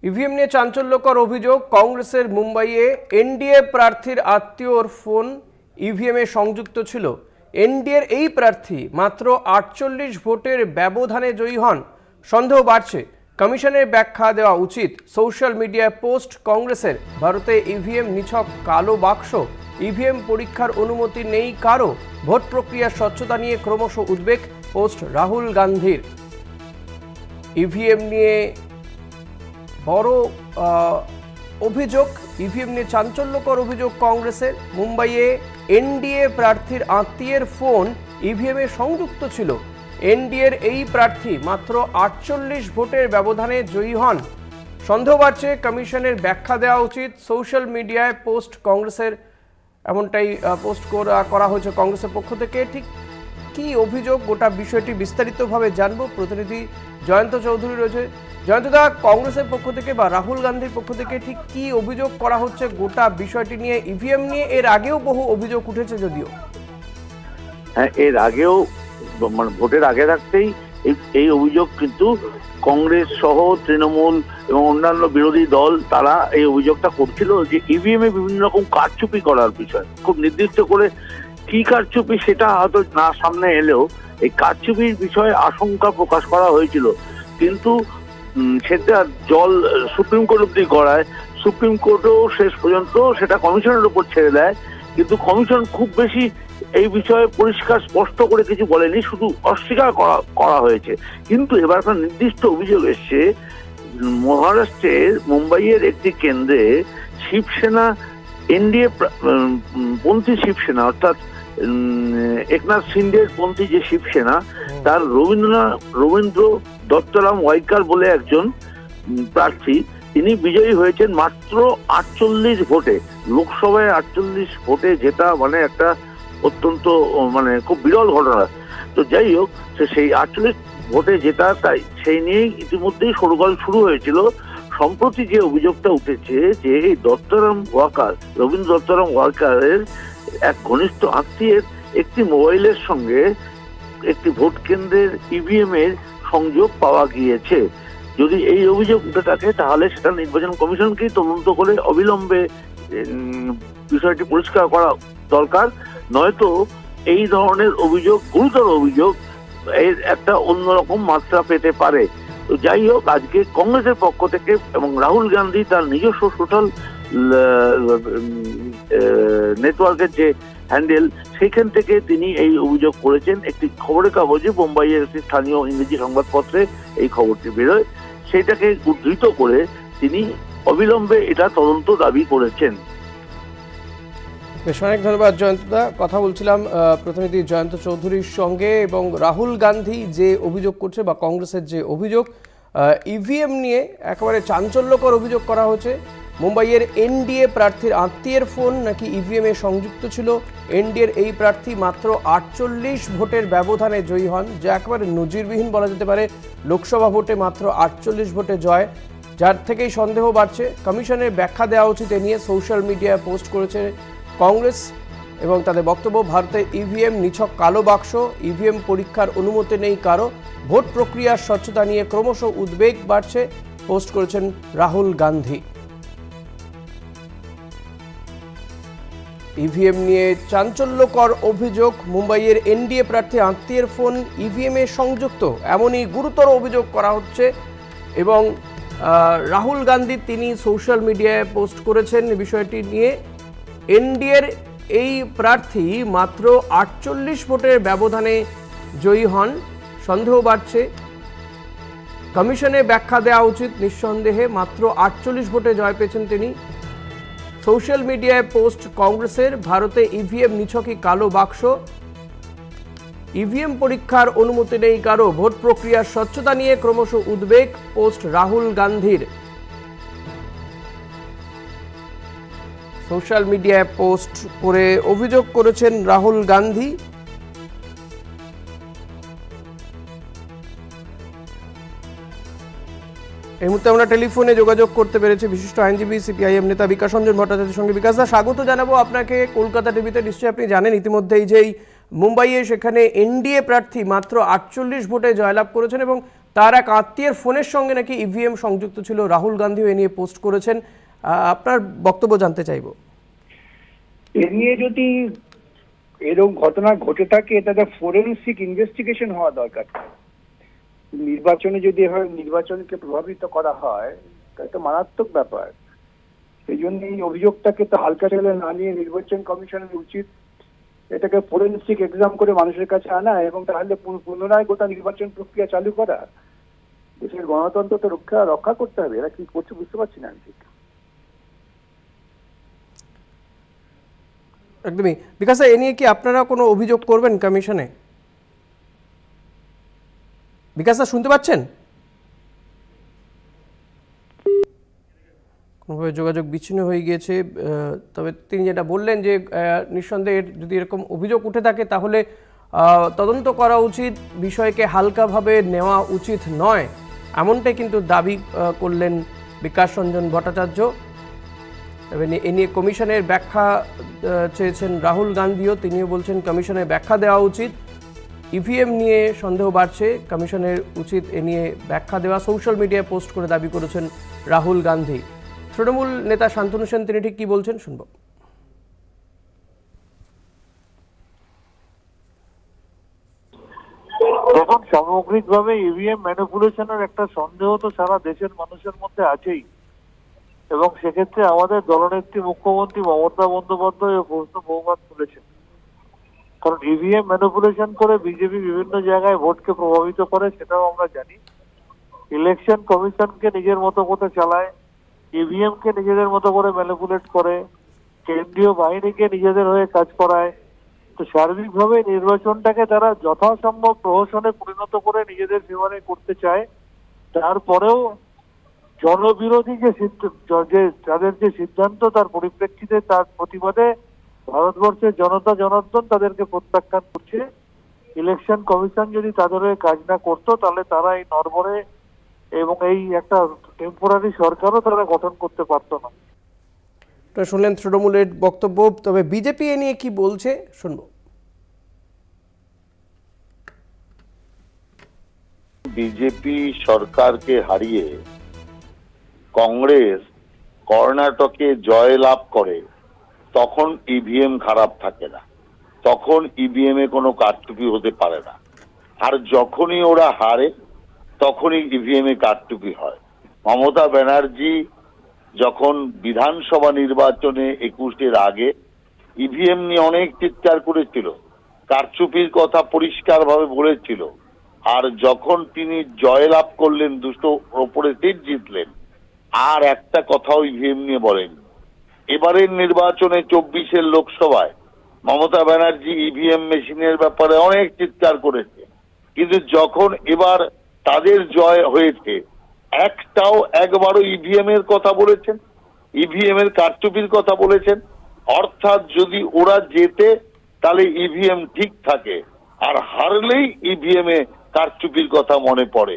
EVM নিয়ে চাঞ্চল্যকর অভিযোগ, কংগ্রেসের মুম্বাইয়ে এনডিএ প্রার্থীর আত্মীয়র ফোন ইভিএমে সংযুক্ত ছিল। এনডিএর এই প্রার্থী মাত্র 48 ভোটের ব্যবধানে জয়ী হন। সন্দেহ বাড়ছে, কমিশনের ব্যাখ্যা দেওয়া উচিত। সোশ্যাল মিডিয়ায় পোস্ট কংগ্রেসের, ভারতে ইভিএম নিছক কালো বাক্স, ইভিএম পরীক্ষার অনুমতি নেই কারো, ভোট প্রক্রিয়ার স্বচ্ছতা নিয়ে ক্রমশ উদ্বেগ, পোস্ট রাহুল গান্ধীর। ইভিএম নিয়ে বড় অভিযোগ, ইভিএম নিয়ে চাঞ্চল্যকর অভিযোগ কংগ্রেসের। মুম্বাইয়ে এনডিএ প্রার্থীর আত্মীয়ের ফোন ইভিএমে সংযুক্ত ছিল। এনডিএর এই প্রার্থী মাত্র 48 ভোটের ব্যবধানে জয়ী হন। সন্দেহ বাড়ছে, কমিশনের ব্যাখ্যা দেওয়া উচিত। সোশ্যাল মিডিয়ায় পোস্ট কংগ্রেসের, এমনটাই পোস্ট করা হয়েছে কংগ্রেসের পক্ষ থেকে। ঠিক কি অভিযোগ, গোটা বিষয়টি বিস্তারিতভাবে জানবো। প্রতিনিধি জয়ন্ত চৌধুরী রয়েছে। জয়ন্তদা, কংগ্রেসের পক্ষ থেকে বা রাহুল গান্ধীর পক্ষ থেকে ঠিক কি অভিযোগ করা হচ্ছে গোটা বিষয়টি নিয়ে? ইভিএম নিয়ে এর আগেও বহু অভিযোগ উঠেছে, যদিও হ্যাঁ, এর আগেও মানে ভোটের আগে থাকতেই এই অভিযোগ কিন্তু কংগ্রেস সহ তৃণমূল এবং অন্যান্য বিরোধী দল তারা এই অভিযোগটা করছিল যে ইভিএম এ বিভিন্ন রকম কারচুপি করার বিষয়। খুব নির্দিষ্ট করে কি কারচুপি সেটা হয়তো না সামনে এলেও এই কারচুপির বিষয়ে আশঙ্কা প্রকাশ করা হয়েছিল। কিন্তু সেটা জল সুপ্রিম কোর্ট অব্দি করায়, সুপ্রিম কোর্টও শেষ পর্যন্ত সেটা কমিশনের উপর ছেড়ে দেয়। কিন্তু কমিশন খুব বেশি এই বিষয়ে পরিষ্কার স্পষ্ট করে কিছু বলেনি, শুধু অস্বীকার করা হয়েছে। কিন্তু এবার একটা নির্দিষ্ট অভিযোগ এসছে, মহারাষ্ট্রের মুম্বাইয়ের একটি কেন্দ্রে শিবসেনা, এনডিএ পন্থী শিবসেনা, অর্থাৎ একনাথ শিন্ডের পন্থী যে শিবসেনা, তার রবীন্দ্র দত্তরাম ওয়াইকার বলে একজন প্রার্থী, তিনি বিজয়ী হয়েছেন মাত্র 48 ভোটে। লোকসভায় 48 ভোটে জেতা মানে একটা অত্যন্ত খুব বিরল ঘটনা। তো যাই হোক, সেই 48 ভোটে জেতা, তাই সেই নিয়েই ইতিমধ্যেই সরগোল শুরু হয়েছিল। সম্প্রতি যে অভিযোগটা উঠেছে যে এই রবীন্দ্র দত্তরাম ওয়াকারের এক ঘনিষ্ঠ আত্মীয়ের একটি মোবাইলের সঙ্গে একটি ভোট কেন্দ্রের ইভিএম এর সংযোগ পাওয়া গিয়েছে। যদি এই অভিযোগ উঠে থাকে তাহলে সেটা নির্বাচন কমিশনকেই তদন্ত করে অবিলম্বে বিষয়টি পরিষ্কার করা দরকার। নয়তো এই ধরনের অভিযোগ, গুরুতর অভিযোগ, এর একটা অন্যরকম মাত্রা পেতে পারে। তো যাই হোক, আজকে কংগ্রেসের পক্ষ থেকে এবং রাহুল গান্ধী তার নিজস্ব সোশ্যাল নেটওয়ার্কের যে হ্যান্ডেল, সেখান থেকে তিনি এই অভিযোগ করেছেন। একটি খবরের কাগজে, বোম্বাইয়ের একটি স্থানীয় ইংরেজি সংবাদপত্রে এই খবরটি বেরোয়, সেটাকে উদ্ধৃত করে তিনি অবিলম্বে এটা তদন্ত দাবি করেছেন। বেশ, অনেক ধন্যবাদ জয়ন্তদা। কথা বলছিলাম প্রতিনিধি জয়ন্ত চৌধুরীর সঙ্গে। এবং রাহুল গান্ধী যে অভিযোগ করছে বা কংগ্রেসের যে অভিযোগ, ইভিএম নিয়ে একেবারে চাঞ্চল্যকর অভিযোগ করা হয়েছে। মুম্বাইয়ের এনডিএ প্রার্থীর আত্মীয়ের ফোন নাকি ইভিএম এ সংযুক্ত ছিল। এনডিএর এই প্রার্থী মাত্র 48 ভোটের ব্যবধানে জয়ী হন, যা একেবারে নজিরবিহীন বলা যেতে পারে। লোকসভা ভোটে মাত্র 48 ভোটে জয়, যার থেকেই সন্দেহ বাড়ছে। কমিশনের ব্যাখ্যা দেওয়া উচিত এ নিয়ে সোশ্যাল মিডিয়ায় পোস্ট করেছে কংগ্রেস এবং তাদের বক্তব্য, ভারতে ইভিএম নিছক কালো বাক্স, ইভিএম পরীক্ষার অনুমতি নেই কারো, ভোট প্রক্রিয়ার স্বচ্ছতা নিয়ে ক্রমশ উদ্বেগ বাড়ছে, পোস্ট করেছেন রাহুল গান্ধী। ইভিএম নিয়ে চাঞ্চল্যকর অভিযোগ, মুম্বাইয়ের এনডিএ প্রার্থী আত্মীয়ের ফোন ইভিএম এ সংযুক্ত, এমনই গুরুতর অভিযোগ করা হচ্ছে। এবং রাহুল গান্ধী তিনি সোশ্যাল মিডিয়ায় পোস্ট করেছেন বিষয়টি নিয়ে। এনডিএর এই প্রার্থী মাত্র 48 ভোটের ব্যবধানে জয়ী হন। সন্দেহ বাড়ছে, কমিশনে ব্যাখ্যা দেওয়া উচিত। নিঃসন্দেহে মাত্র 48 ভোটে জয় পেয়েছেন তিনি। সোশ্যাল মিডিয়ায় পোস্ট কংগ্রেসের, ভারতে ইভিএম নিছকই কালো বাক্স, ইভিএম পরীক্ষার অনুমতি নেই কারো, ভোট প্রক্রিয়ার স্বচ্ছতা নিয়ে ক্রমশ উদ্বেগ, পোস্ট রাহুল গান্ধীর। সোশ্যাল মিডিয়ায় পোস্ট করে অভিযোগ করেছেন রাহুল গান্ধী। এই মুহূর্তে আমরা টেলিফোনে যোগাযোগ করতে পেরেছি বিশিষ্ট আইনজীবী সিপিআইএম নেতা বিকাশ রঞ্জন ভট্টাচার্যের সঙ্গে। বিকাশ দা, স্বাগত জানাবো আপনাকে কলকাতা টিভিতে। নিশ্চয়ই আপনি জানেন ইতিমধ্যেই যে মুম্বাইয়ে সেখানে এনডিএ প্রার্থী মাত্র 48 ভোটে জয়লাভ করেছেন এবং তার এক আত্মীয়ের ফোনের সঙ্গে নাকি ইভিএম সংযুক্ত ছিল। রাহুল গান্ধীও এ নিয়ে পোস্ট করেছেন। আপনার বক্তব্য জানতে চাইব। এ নিয়ে যদি এরকম ঘটনা ঘটে থাকে, এটাতে ফরেনসিক ইনভেস্টিগেশন হওয়া দরকার। নির্বাচনে যদি এভাবে নির্বাচনকে প্রভাবিত করা হয়, তাহলে তো মারাত্মক ব্যাপার। সেই জন্য এই অভিযোগটাকে তো হালকা ছেলে না নিয়ে নির্বাচন কমিশনের উচিত এটাকে ফরেনসিক এক্সাম করে মানুষের কাছে আনা এবং তাহলে পুনরায় গোটা নির্বাচন প্রক্রিয়া চালু করা। দেশের গণতন্ত্র তো রক্ষা করতে হবে। এরা কি করছে বুঝতে পারছি না আমি ঠিক। একদমই। বিকাশ এ নিয়ে কি আপনারা কোনো অভিযোগ করবেন কমিশনে? বিকাশ শুনতে পাচ্ছেন? কোনোভাবে যোগাযোগ বিচ্ছিন্ন হয়ে গিয়েছে। তবে তিনি যেটা বললেন যে নিঃসন্দেহে যদি এরকম অভিযোগ উঠে থাকে তাহলে তদন্ত করা উচিত, বিষয়কে হালকাভাবে নেওয়া উচিত নয়, এমনটাই কিন্তু দাবি করলেন বিকাশ রঞ্জন ভট্টাচার্য। তবে এ নিয়ে কমিশনের ব্যাখ্যা চেয়েছেন রাহুল গান্ধীও। তিনিও বলছেন কমিশনের ব্যাখ্যা দেওয়া উচিত। ইভিএম নিয়ে সন্দেহ বাড়ছে, কমিশনের উচিত এ নিয়ে ব্যাখ্যা দেওয়া। সোশ্যাল মিডিয়ায় পোস্ট করে দাবি করেছেন রাহুল গান্ধী। তৃণমূল নেতা শান্তনু সেন তিনি ঠিক কি বলছেন শুনব। দেখুন, সামগ্রিকভাবে ইভিএম ম্যানিপুলেশনের একটা সন্দেহ তো সারা দেশের মানুষের মধ্যে আছেই, এবং সেক্ষেত্রে আমাদের দলনেত্রী মুখ্যমন্ত্রী মমতা বন্দ্যোপাধ্যায় প্রশ্ন বহুবার তুলেছেন। কারণ ইভিএম ম্যানিপুলেশন করে বিজেপি বিভিন্ন জায়গায় ভোটকে প্রভাবিত করে, সেটাও আমরা জানি। ইলেকশন কমিশনকে নিজের মতো করে চালায়, ইভিএম কে নিজেদের মতো করে ম্যানিপুলেট করে, কেন্দ্রীয় বাহিনীকে নিজেদের হয়ে কাজ করায়। তো সার্বিকভাবে নির্বাচনটাকে তারা যথাসম্ভব প্রহসনে পরিণত করে নিজেদের ফেভারে করতে চায়। তারপরেও জনবিরোধী তাদের যে সিদ্ধান্ত, তার পরিপ্রেক্ষিতে তার প্রতিবাদে ভারতবর্ষের জনতা জনার্দন তাদেরকে প্রত্যাখ্যান করছে। ইলেকশন কমিশন যদি তাদের হয়ে কাজ না করতো, তাহলে তারা এই নড়বড়ে এবং এই একটা টেম্পোরারি সরকারও তারা গঠন করতে পারতো না। শুনলেন তৃণমূলের বক্তব্য। তবে বিজেপি এ নিয়ে কি বলছে শুনবো। বিজেপি সরকারকে হারিয়ে কংগ্রেস কর্ণাটকে জয় লাভ করে, তখন ইভিএম খারাপ থাকে না, তখন ইভিএম এ কোনো কারচুপি হতে পারে না। আর যখনই ওরা হারে তখনই ইভিএম এ কারচুপি হয়। মমতা ব্যানার্জি যখন বিধানসভা নির্বাচনে 21-এর আগে ইভিএম নিয়ে অনেক চিৎকার করেছিল, কারচুপির কথা পরিষ্কারভাবে বলেছিল। আর যখন তিনি জয়লাভ করলেন, 200 ওপরে সিট জিতলেন, আর একটা কথাও ইভিএম নিয়ে বলেন। এবারের নির্বাচনে 24-এর লোকসভায় মমতা ব্যানার্জি ইভিএম মেশিনের ব্যাপারে অনেক চিৎকার করেছে, কিন্তু যখন এবার তাদের জয় হয়েছে, একবারও ইভিএম এর কথা বলেছেন, ইভিএম এর কারচুপির কথা বলেছেন? অর্থাৎ যদি ওরা জেতে তাহলে ইভিএম ঠিক থাকে, আর হারলেই ইভিএম এ কারচুপির কথা মনে পড়ে।